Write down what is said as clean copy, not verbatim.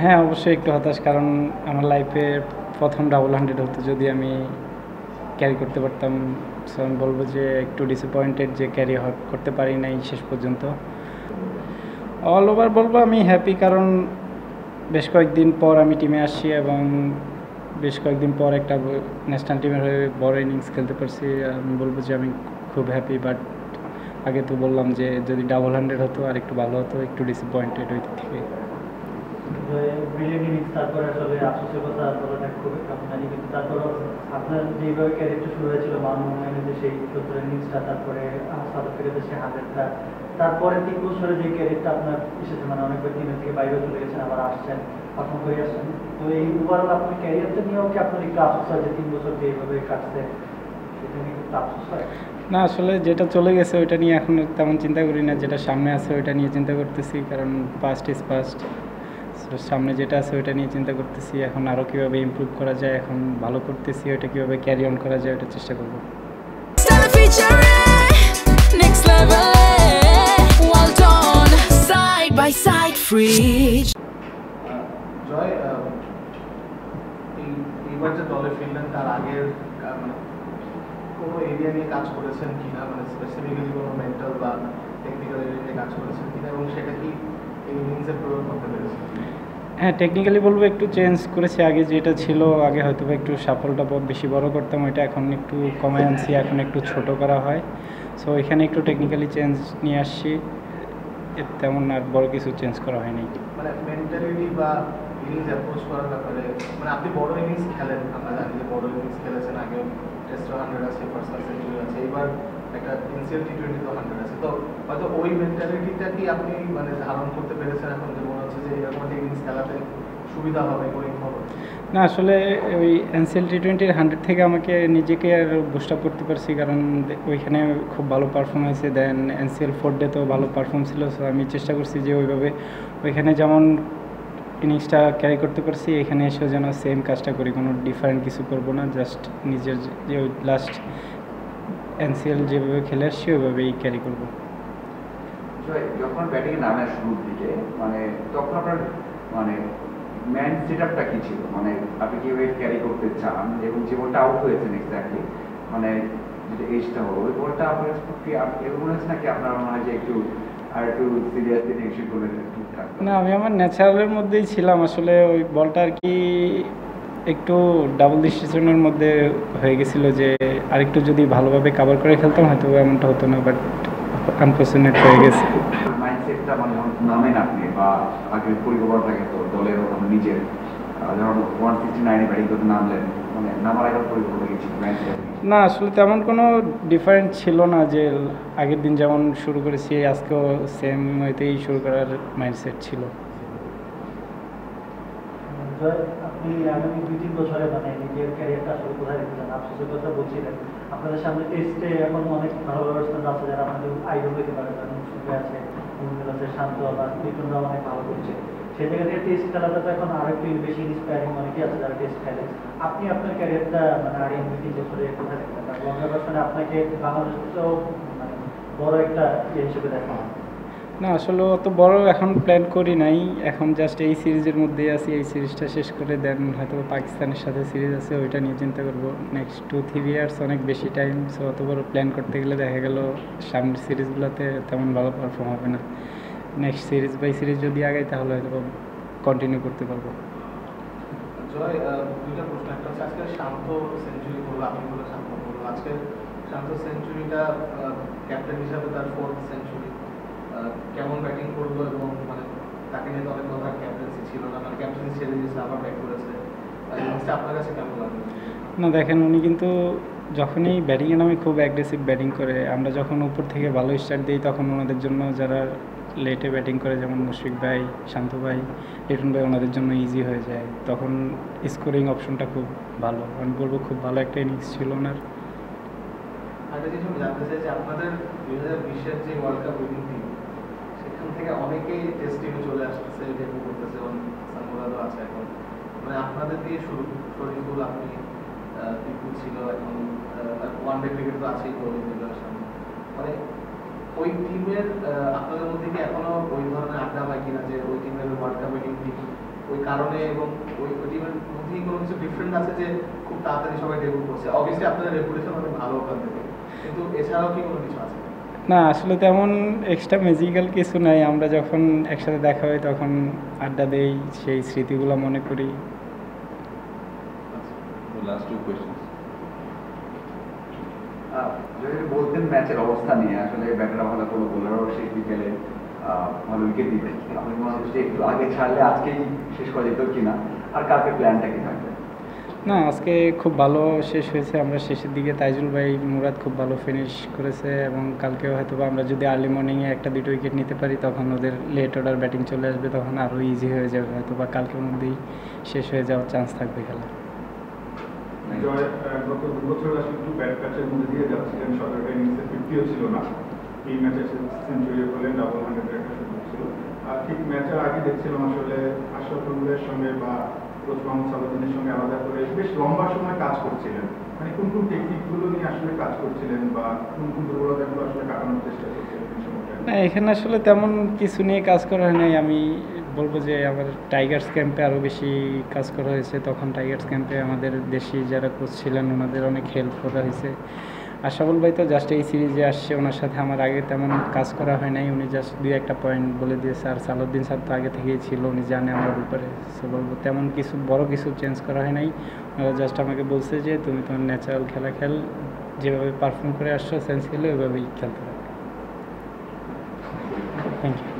হ্যাঁ, অবশ্যই একটু হতাশ, কারণ আমার লাইফে প্রথম ডাবল 100 হতো, যদি আমি ক্যারি করতে পারতাম। সো আমি বলবো যে একটু ডিসঅ্যাপয়েন্টেড যে ক্যারি করতে পারি নাই শেষ পর্যন্ত। অল ওভার বলবো আমি হ্যাপি, কারণ বেশ কয়েকদিন পর আমি টিমে আসছি এবং বেশ কয়েকদিন পর একটা ন্যাশনাল টিমের হয়ে বড় ইনিংস খেলতে পারছি। আমি বলবো যে আমি খুব হ্যাপি, বাট আগে তো বললাম যে যদি ডাবল 100 হতো আর একটু ভালো হতো, একটু ডিসঅ্যাপয়েন্টেড ওই দিক থেকে। ব্রিলিয়ান্ট ইনিংস, তারপরে আসলে আফসোসের কথা বলাটা খুব একটা জানি, কিন্তু তারপরও আপনার যেভাবে ক্যারিয়ারটা শুরু হয়েছিল মানমোহনের যে সেই 70 ইনিংসটা, তারপরে সাউথ আফ্রিকাতে সেই 100টা, তারপরে 3 বছরে যে ক্যারিয়ারটা আপনার এসেছে, মানে অনেকবার টিমের থেকে বাইরে চলে গেছেন, আবার আসছেন, পারফর্ম করে আসছেন। তো এই ওভারঅল আপনার ক্যারিয়ারটা নিয়েও কি আপনার একটু আফসোস হয় যে 3 বছর যে এইভাবে কাটছে, সেটা নিয়ে একটু আফসোস হয়? না, আসলে যেটা চলে গেছে ওইটা নিয়ে এখন তেমন চিন্তা করি না, যেটা সামনে আছে ওইটা নিয়ে চিন্তা করতেছি, কারণ পাস্ট ইজ পাস্ট। সামনে যেটা আছে ওইটা নিয়ে চিন্তা করতেছি, এখন আরও কীভাবে ইমপ্রুভ করা যায়, এখন ভালো করতেছি, ওইটা কীভাবে ক্যারি অন করা যায় ওটা চেষ্টা করবো। জয়, এইবার যে দলে ফিরলেন তার আগের মানে কোনো এরিয়া নিয়ে কাজ করেছেন কিনা, মানে স্পেসিফিক্যালি কোনো মেন্টাল বা টেকনিক্যাল এরিয়া নিয়ে কাজ করেছেন কিনা, এবং সেটা কি এই ইনিংসে প্রয়োগ করতে পেরেছেন? হ্যাঁ, টেকনিক্যালি বলবো একটু চেঞ্জ করেছি। আগে যেটা ছিল, আগে হয়তো একটু সাফলটা বেশি বড় করতাম, ওইটা এখন একটু কমায় আনছি, এখন একটু ছোট করা হয়। সো এখানে একটু টেকনিক্যালি চেঞ্জ নিয়ে আসছি, তেমন আর বড় কিছু চেঞ্জ করা হয়নি। মানে মেন্টালিটি বা ইনিংস অ্যাপ্রোচ করার ব্যাপারে, মানে আপনি বড় ইনিংস খেলেন, আমরা জানি যে বড় ইনিংস খেলেছেন, আগে টেস্ট 100 আছে, পার্সোনাল সেঞ্চুরি আছে, এবার একটা এনসিএল টি20 তো 100 আছে, তো হয়তো ওই মেন্টালিটিটা কি আপনি মানে ধারণ করতে পেরেছেন এখন, যে মনে হচ্ছে যে এরকম একটা ইনিংস খেলাতে সুবিধা হবে গোয়িং ফরওয়ার্ড? না, আসলে ওই এনসিএল টি20 100 থেকে আমাকে নিজেকে আর বুস্ট আপ করতে পারছি, কারণ ওইখানে খুব ভালো পারফর্ম হয়েছে। দেন এনসিএল 4 ডে তো ভালো পারফর্ম ছিল। সো আমি চেষ্টা করছি যে ওইভাবে ওইখানে যেমন ইনিংসটা ক্যারি করতে পারছি, এখানে এসেও যেন সেম কাজটা করি, কোনো ডিফারেন্ট কিছু করব না, জাস্ট নিজের যে লাস্ট এনসিএল যেভাবে খেলে আসছি ওইভাবেই ক্যারি করবো। যখন ব্যাটিংয়ে নামার শুরুর দিকে, মানে তখন আপনার মানে ম্যান সেটআপটা কি ছিল, মানে আপনি কি ওয়েট ক্যারি করতে চান, এবং যে বলটা আউট হয়েছেন এক্স্যাক্টলি, মানে যেটা এজটা হলো ওই বলটা আপনার এরকম মনে হচ্ছে নাকি আপনার মনে হয় যে একটু আর একটু সিরিয়াসলি টেনশন করলে ঠিকঠাক? না, আমি আমার ন্যাচারালের মধ্যেই ছিলাম। আসলে ওই বলটা আর কি একটু ডাবল ডিসিশনের মধ্যে হয়ে গেছিলো, যে আরেকটু যদি ভালোভাবে কাভার করে খেলতাম হয়তো এমনটা হতো না, বাট আনফর্চুনেট হয়ে গেছে। মাইন্ডসেটটা মানে নামেন আপনি বা আগে পরিকল্পনা থাকে তো দলের নিজের, ধরুন 169-এ ব্যাটিং করতে নামলেন, মানে নামার আগে পরিকল্পনা কি ছিল? না, আসলে তেমন কোনো ডিফারেন্ট ছিল না, যে আগের দিন যেমন শুরু করেছি আজকেও সেম ওইতেই শুরু করার মাইন্ডসেট ছিল। আপনি আগামী 2-3 বছরে মানে নিজের ক্যারিয়ারটা আসলে কোথায় রেখেছেন? আফসোসের কথা বলছিলেন, আপনাদের সামনে টেস্টে এখন অনেক ভালো ব্যাটসম্যান আছে যারা আমাদের আইডল হতে পারে, যেমন সুন্দর আছে, মুমিনুল আছে, শান্ত বা লিটনরাও অনেক ভালো করছে। সেই জায়গা থেকে টেস্ট খেলাটা তো এখন আরো একটু বেশি ইন্সপায়ারিং, অনেকেই আছে যারা টেস্ট খেলে। আপনি আপনার ক্যারিয়ারটা মানে আগামী 2-3 বছরে কোথায় রেখেছেন? আর লঙ্কা ব্যাটসম্যানে আপনাকে বাংলাদেশেও মানে বড় একটা হিসেবে দেখা হয়? না, আসলে অত বড় এখন প্ল্যান করি নাই, এখন জাস্ট এই সিরিজের মধ্যেই আছি। এই সিরিজটা শেষ করে দেন হয়তো পাকিস্তানের সাথে সিরিজ আছে, ওইটা নিয়ে চিন্তা করবো। নেক্সট 2-3 ইয়ার্স অনেক বেশি টাইম। সো অত বড় প্ল্যান করতে গেলে দেখা গেল সামনের সিরিজগুলোতে তেমন ভালো পারফর্ম হবে না। নেক্সট সিরিজ বাই সিরিজ যদি আগাই তাহলে হয়তো কন্টিনিউ করতে পারবো। জয়, দুইটা প্রশ্ন। একটা হচ্ছে আজকে শান্ত সেঞ্চুরি করলো, আপনি বলে শান্ত করলো, আজকে শান্ত সেঞ্চুরিটা ক্যাপ্টেন হিসাবে তার 4th সেঞ্চুরি, কেমন ব্যাটিং করলো, এবং মানে তাকে নিয়ে তো অনেক কথা, ক্যাপ্টেন্সি ছিল না, মানে ক্যাপ্টেন্সি ছেড়ে দিয়েছে আবার ব্যাট করেছে, ইনিংসটা আপনার কাছে কেমন লাগলো? না, দেখেন উনি কিন্তু যখনই ব্যাটিংয়ে নামে খুব অ্যাগ্রেসিভ ব্যাটিং করে। আমরা যখন উপর থেকে ভালো স্টার্ট দিই তখন ওনাদের জন্য, যারা লেটে ব্যাটিং করে যেমন মুশফিক ভাই, শান্ত ভাই, লিটন ভাই, ওনাদের জন্য ইজি হয়ে যায়। তখন স্কোরিং অপশনটা খুব ভালো, আমি বলবো খুব ভালো একটা ইনিংস ছিল ওনার। একটা জিনিস আমি জানতে চাই যে আপনাদের 2020-এর যে ওয়ার্ল্ড কাপ উইনিং টিম, সেখান থেকে অনেকেই টেস্ট টিমে চলে আসতেছে, ডেবিউ করতেছে, সানমুরাদও আছে এখন, মানে আপনাদের দিয়ে শুরু, শরীফুল, আপনি, টিপু ছিল, এখন ওয়ান ডে ক্রিকেট তো আছেই তো সামনে, মানে ওই টিমের আপনাদের মধ্যে কি এখনো ওই ধরনের আড্ডা হয় কিনা, যে ওই টিমের ওয়ার্ল্ড কাপ উইনিং টিম ওই কারণে এবং ওই টিমের মধ্যেই কোনো কিছু ডিফারেন্ট আছে যে খুব তাড়াতাড়ি সবাই ডেবিউট করছে? অবভিয়াসলি আপনাদের রেপুটেশন অনেক ভালো ওখান থেকে, কিন্তু এছাড়াও কি কোনো কিছু আছে? না, আসলে তেমন এক্সট্রা ম্যাজিক্যাল কিছু নাই। আমরা যখন একসাথে দেখা হয় তখন আড্ডা দেই, সেই স্মৃতিগুলো মনে করি। Last two questions. যদি বলতেন ম্যাচের অবস্থা নিয়ে, আসলে ব্যাটাররা ভালো করলো, বোলারও শেষ বিকেলে ভালো উইকেট দিবে, আপনি মনে হচ্ছে একটু আগে ছাড়লে আজকেই শেষ করা যেত কিনা, আর কালকে প্ল্যানটা কি থাকবে? না, আজকে খুব ভালো শেষ হয়েছে। আমরা শেষের দিকে তাইজুল ভাই, মুরাদ খুব ভালো ফিনিশ করেছে এবং কালকেও হয়তো আমরা যদি আর্লি মর্নিংয়ে একটা দুটো উইকেট নিতে পারি তখন ওদের লেট অর্ডার ব্যাটিং চলে আসবে, তখন আরও ইজি হয়ে যাবে, হয়তো বা কালকের মধ্যেই শেষ হয়ে যাওয়ার চান্স থাকবে খেলা। জয়, গত 2 বছর আসলে একটু ব্যাট প্যাচের মধ্যে দিয়ে যাচ্ছিলেন, সরকারি ইনিংসে 50ও ছিল না, এই ম্যাচে সেঞ্চুরি করলেন, ডাবল 100-এর একটা সুযোগ ছিল। আর ঠিক ম্যাচের আগে দেখছিলাম আসলে আশরাফুলের সঙ্গে বা কোচ মোহাম্মদ সালাউদ্দিনের সঙ্গে আলাদা করে বেশ লম্বা সময় কাজ করছিলেন, মানে কোন কোন টেকনিকগুলো নিয়ে আসলে কাজ করছিলেন বা কোন কোন দুর্বলতাগুলো আসলে কাটানোর চেষ্টা করছিলেন এই সময়টা? না, এখানে আসলে তেমন কিছু নিয়ে কাজ করা হয় নাই। আমি বলবো যে আমার টাইগার্স ক্যাম্পে আরও বেশি কাজ করা হয়েছে। তখন টাইগার্স ক্যাম্পে আমাদের দেশি যারা কোচ ছিলেন ওনাদের অনেক হেল্প করা হয়েছে। আশরাফুল ভাই তো জাস্ট এই সিরিজে আসছে, ওনার সাথে আমার আগে তেমন কাজ করা হয় নাই, উনি জাস্ট 2-1টা পয়েন্ট বলে দিয়েছে। আর সালাউদ্দিন স্যার তো আগে থেকেই ছিল, উনি জানে আমার ব্যাপারে। সো বলবো তেমন কিছু বড় কিছু চেঞ্জ করা হয় নাই। ওরা জাস্ট আমাকে বলছে যে তুমি তোমার ন্যাচারাল খেলা খেল, যেভাবে পারফর্ম করে আসছো সেন্স খেলে ওইভাবেই খেলতে হবে। Thank you.